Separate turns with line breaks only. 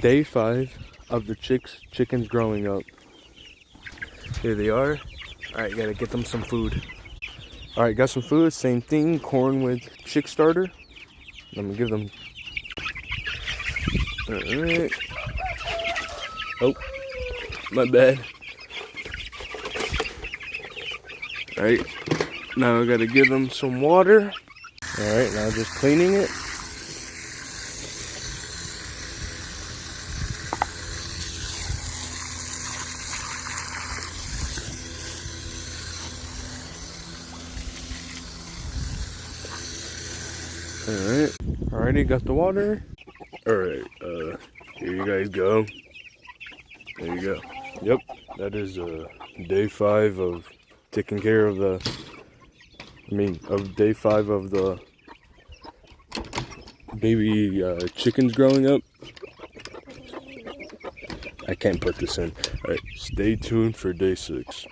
Day 5 of the chickens growing up. Here they are. Alright, gotta get them some food. Alright, got some food, same thing, corn with chick starter. I'm gonna give them. Alright. Oh, my bad. Alright, now I gotta give them some water. Alright, now just cleaning it. Alright, already got the water. Alright, here you guys go. There you go. Yep, that is day 5 of taking care of of day 5 of the baby chickens growing up. I can't put this in. Alright, stay tuned for day 6.